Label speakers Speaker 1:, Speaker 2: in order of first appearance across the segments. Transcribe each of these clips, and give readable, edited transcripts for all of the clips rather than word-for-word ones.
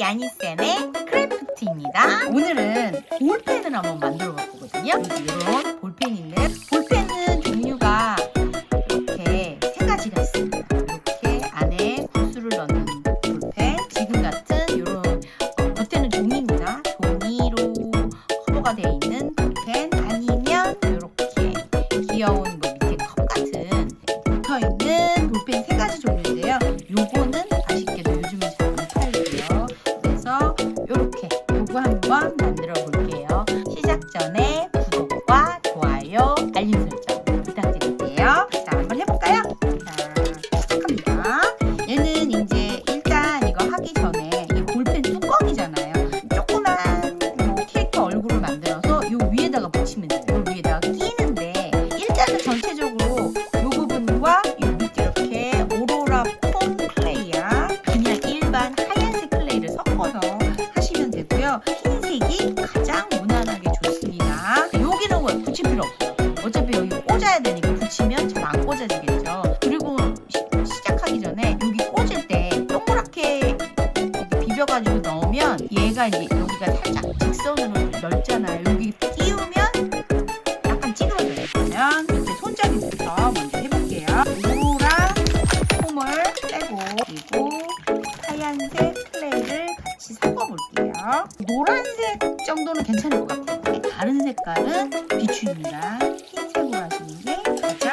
Speaker 1: 야니쌤의 크래프트입니다. 오늘은 볼펜을 한번 만들어 볼 거거든요. 이런 볼펜인데 볼펜은 종류가 이렇게 세 가지가 있습니다. 이렇게 안에 구슬을 넣는 볼펜, 지금 같은 이런 겉에는 종이입니다. 종이로 커버가 되어 있는 볼펜, 아니면 이렇게 귀여운 밑에 컵 같은 붙어 있는 볼펜 세 가지 종류인데요. 요거는 아쉽게도 요즘은 잘 안 팔고요. 그래서 요렇게 요거 한번 만들어 볼게요. 시작 전에 구독과 좋아요, 알림 설정 부탁드릴게요. 자, 한번 해볼까요? 자, 시작합니다. 얘는 이제 일단 이거 하기 전에 이 볼펜 뚜껑이잖아요. 조그만 캐릭터 얼굴을 만들어서 요 위에다가 붙이면 돼요. 요 위에다가 끼는데 일단은 전체적으로 요 부분과 요 밑에 이렇게 오로라 폼 클레이야 그냥 일반 하얀색 클레이를 섞어서 하시면 되고요. 흰색이 가장 무난하게 좋습니다. 여기는 왜 붙일 필요 없어요. 어차피 여기 꽂아야 되니까 붙이면 잘 안 꽂아지겠죠. 그리고 시작하기 전에 여기 꽂을 때 동그랗게 이렇게 비벼가지고 넣으면 얘가 이제 여기가 살짝 직선으로 넓잖아요. 여기 끼우면 약간 찌그러져요. 그러면 이렇게 손잡이부터 먼저 해볼게요. 오로라 폼을 빼고 그리고 하얀색 클레이를 같이 섞어볼게요. 노란색 정도는 괜찮을 것 같아요. 다른 색깔은 비추입니다. 흰색으로 하시는 게 가장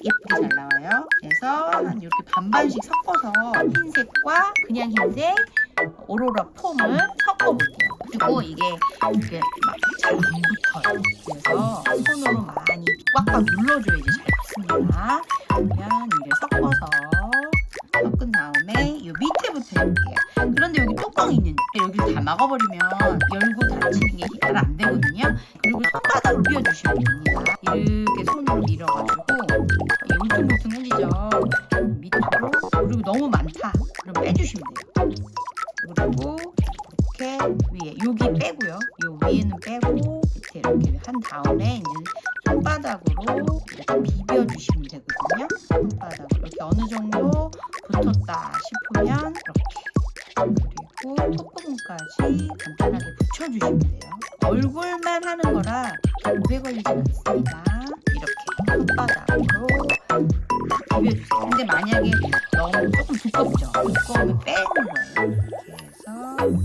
Speaker 1: 예쁘게 잘 나와요. 그래서 한 이렇게 반반씩 섞어서 흰색과 그냥 흰색 오로라 폼을 섞어볼게요. 그리고 이게 막 잘 안 붙어요. 그래서 손으로 많이 꽉꽉 눌러줘야지 잘 붙습니다. 그러면 이제 섞어서 섞은 다음에 이 밑에부터 해볼게요. 그런데 여기 뚜껑이 있는데 여기를 다 막아버리면 열고 닫히는 게 잘 안 되거든요. 그리고 손바닥으로 밀어주시면 됩니다. 이렇게 손으로 밀어가지고 울퉁불퉁해지죠. 밑으로. 그리고 너무 많다. 그럼 빼주시면 돼요. 그리고 이렇게 위에 여기 빼고요. 요 위에는 빼고 밑에 이렇게 한 다음에 이제 손바닥으로 이렇게 비벼주시면 되거든요. 손바닥으로 이렇게 어느 정도 붙었다 싶으면 이렇게 그리고 콧부분까지 간단하게 붙여주시면 돼요. 얼굴만 하는 거라 오래 걸리진 않습니다. 이렇게 손바닥으로 비벼주세요. 근데 만약에 너무 조금 두껍죠? 두꺼우면 빼는 거예요. 이렇게 해서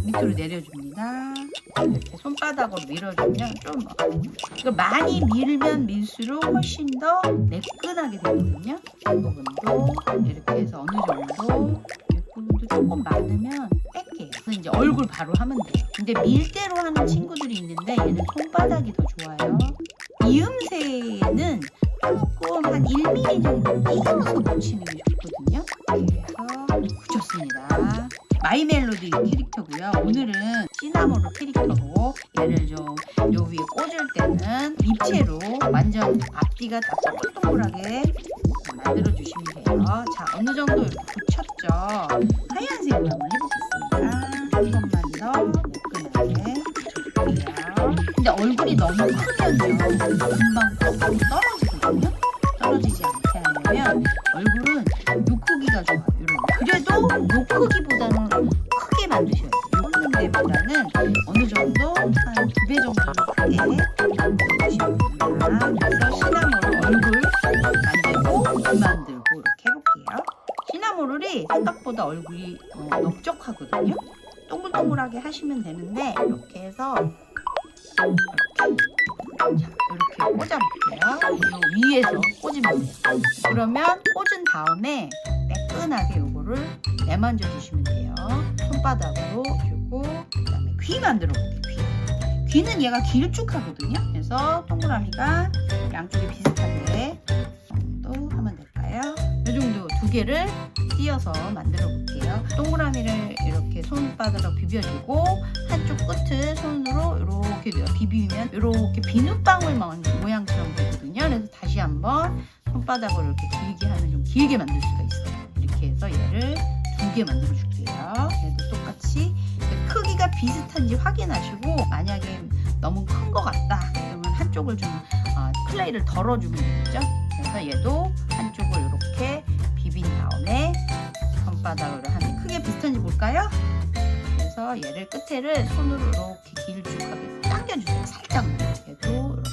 Speaker 1: 밑으로 내려줍니다. 이렇게 손바닥으로 밀어주면 좀 이거 많이 밀면 밀수록 훨씬 더 매끈하게 되거든요. 이 부분도 이렇게 해서 어느 정도 이 부분도 조금 많으면 뺄게요. 그래서 이제 얼굴 바로 하면 돼요. 근데 밀대로 하는 친구들이 있는데 얘는 손바닥이 더 좋아요. 이음새는 조금 한 1mm 정도 띄어서 붙이는 게 좋거든요. 그래서 붙였습니다. 마이 멜로디 캐릭터고요. 오늘은 시나모로 캐릭터고 얘를 좀 요 위에 꽂을 때는 입체로 완전 앞뒤가 다 동글동글하게 만들어 주시면 돼요. 자, 어느 정도 이렇게 붙였죠. 하얀색으로 한번 해보겠습니다. 조금만 더 매끈하게 붙여줄게요. 근데 얼굴이 너무 크면요 금방 떨어지거든요. 떨어지지 않게 하려면 얼굴은 요 크기가 좋아요. 그래도 요 크기보다는 크게 만드셔야 돼요. 꽂는 데보다는 어느 정도 한 2배 정도 크게 만들어주시면 됩니다. 그래서 시나모로 얼굴 만들고 귀 만들고 이렇게 해볼게요. 시나모롤이 생각보다 얼굴이 넓적하거든요. 동글동글하게 하시면 되는데 이렇게 해서 이렇게 꽂아볼게요. 이 위에서 꽂으면 돼요. 그러면 꽂은 다음에 매끈하게 요거를 내만져 주시면 돼요. 손바닥으로 주고 그다음에 귀 만들어 볼게요. 귀는 얘가 길쭉하거든요. 그래서 동그라미가 양쪽에 비슷하게 또 하면 될까요? 이 정도 두 개를 띄어서 만들어 볼게요. 동그라미를 이렇게 손바닥으로 비벼주고 한쪽 끝을 손으로 이렇게 비비면 이렇게 비눗방울 모양처럼 되거든요. 그래서 다시 한번 손바닥으로 이렇게 길게 하면 좀 길게 만들 수가 있어요. 이렇게 해서 얘를 두 개 만들어 줄게요. 얘도 똑같이 크기가 비슷한지 확인하시고 만약에 너무 큰 것 같다 그러면 한쪽을 좀 클레이를 덜어주면 되겠죠. 그래서 얘도 한쪽을 이렇게 비빈 다음에 손바닥으로 하면 크게 비슷한지 볼까요? 그래서 얘를 끝에를 손으로 이렇게 길쭉하게 당겨주세요. 살짝만. 얘도 이렇게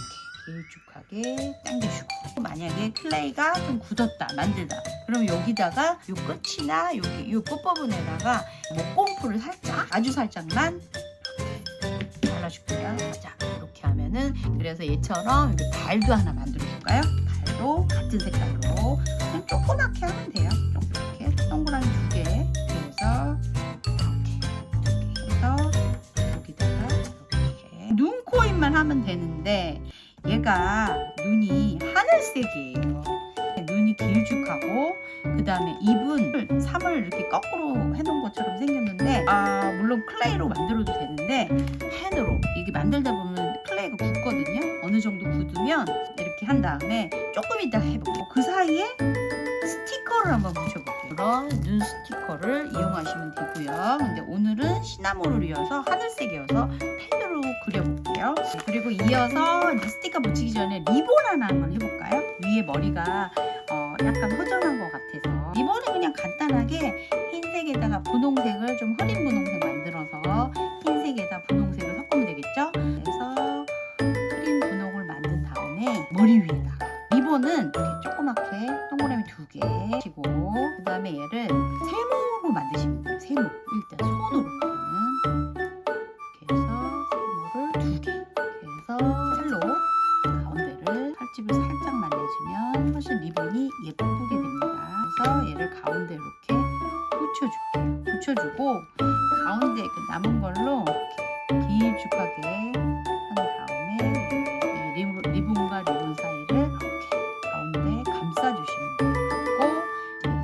Speaker 1: 길쭉하게 당겨주고, 만약에 클레이가 좀 굳었다, 만들다, 그럼 여기다가 요 끝이나 여기 요 끝부분에다가 목공풀을 살짝, 아주 살짝만 이렇게 발라줄게요. 자, 이렇게 하면은, 그래서 얘처럼 이렇게 발도 하나 만들어줄까요? 발도 같은 색깔로 그냥 조그맣게 하면 돼요. 이렇게 동그라미 2개. 그래서 이렇게 해서 여기다가 이렇게 눈, 코, 입만 하면 되는데 얘가 눈이 하늘색이에요. 눈이 길쭉하고, 그 다음에 입은 3을 이렇게 거꾸로 해놓은 것처럼 생겼는데, 물론 클레이로 만들어도 되는데 펜으로 이게 만들다 보면 클레이가 굳거든요. 어느 정도 굳으면 이렇게 한 다음에 조금 이따 해볼게요. 그 사이에 스티커를 한번 붙여볼게요. 그런 눈 스티커를 이용하시면 되고요. 근데 오늘은 시나몬을 이어서 하늘색이어서 펜으로 그려볼게요. 그리고 이어서 이제 스티커 붙이기 전에 리본 하나 한번 해볼까요? 위에 머리가 약간 허전한 것 같아서 리본은 그냥 간단하게 흰색에다가 분홍색을 좀 흐린 분홍색 만들어서 흰색에다 분홍색을 섞으면 되겠죠? 그래서 흐린 분홍을 만든 다음에 머리 위에다가 리본은 이렇게 조그맣게 동그라미 2개 치고, 그 다음에 얘를 세모로 만드시면 돼요. 세모. 일단 손으로 이렇게 해서 세모를 2개. 그래서 칼로 가운데를 칼집을 살짝만 내주면 훨씬 리본이 예쁘게 됩니다. 그래서 얘를 가운데 이렇게 붙여줄게요. 붙여주고 가운데 그 남은 걸로 이렇게 길쭉하게 한 다음에 이 리본과 리본 사이를 이렇게 가운데 감싸주시면 되고,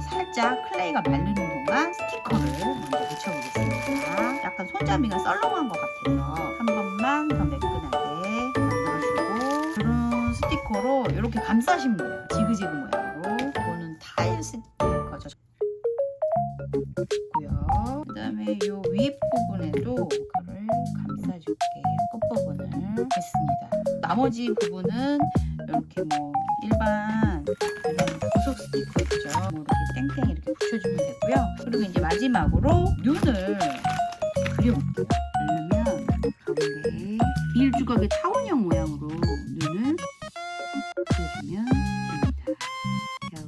Speaker 1: 살짝 클레이가 마르는 동안 스티커를 먼저 붙여보겠습니다. 약간 손잡이가 썰렁한 것 같아서 한 번만 더 매끈하게 만들어주고, 이런 스티커로 이렇게 감싸시면 돼요. 지그재그 모양으로. 이거는 타일 스티커죠. 그 다음에 이 윗부분에도 이거를 감싸줄게요. 끝부분을 했습니다. 나머지 부분은 이렇게 뭐 일반 고속 스티커 있죠. 뭐 이렇게 땡땡 이렇게 붙여주면 되고요. 그리고 이제 마지막으로 눈을 그려볼게요. 그러면 가운데 길쭉하게 타원형 모양으로 눈을 그려주면 됩니다.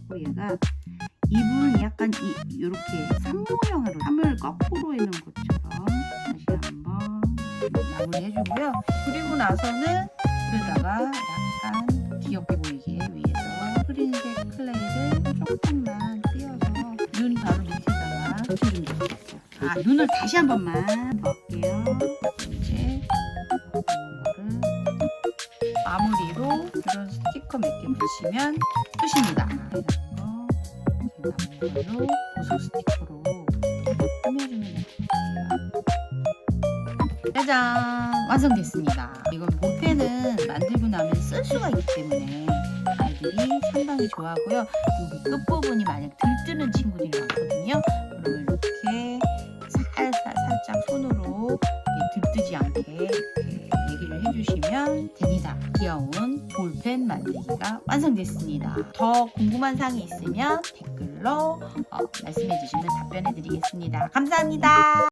Speaker 1: 그리고 얘가 입은 약간 이렇게 3모형으로 3을 거꾸로 해놓은 것처럼 다시 한번 마무리 해주고요. 그리고 나서는 여기다가 약간 귀엽게 보이게 위에서 흐린색 클레이를 조금만 띄워서 눈 바로 밑에다가 붙여주면 되겠죠. 눈을 다시 한 번만 더 할게요. 이제 이거를 마무리로 이런 스티커 몇 개 붙이면 끝입니다. 그래서 남은 걸로 고속 스티커로 꾸며주면 돼요. 짜잔! 완성됐습니다. 이건 볼펜은 만들고 나면 쓸 수가 있기 때문에 아이들이 상당히 좋아하고요. 여기 끝부분이 만약 들뜨는 친구들이 많거든요. 그러면 이렇게 살짝 손으로 들뜨지 않게 이렇게 얘기를 해주시면 됩니다. 귀여운 볼펜 만들기가 완성됐습니다. 더 궁금한 사항이 있으면 댓글로 말씀해 주시면 답변해 드리겠습니다. 감사합니다.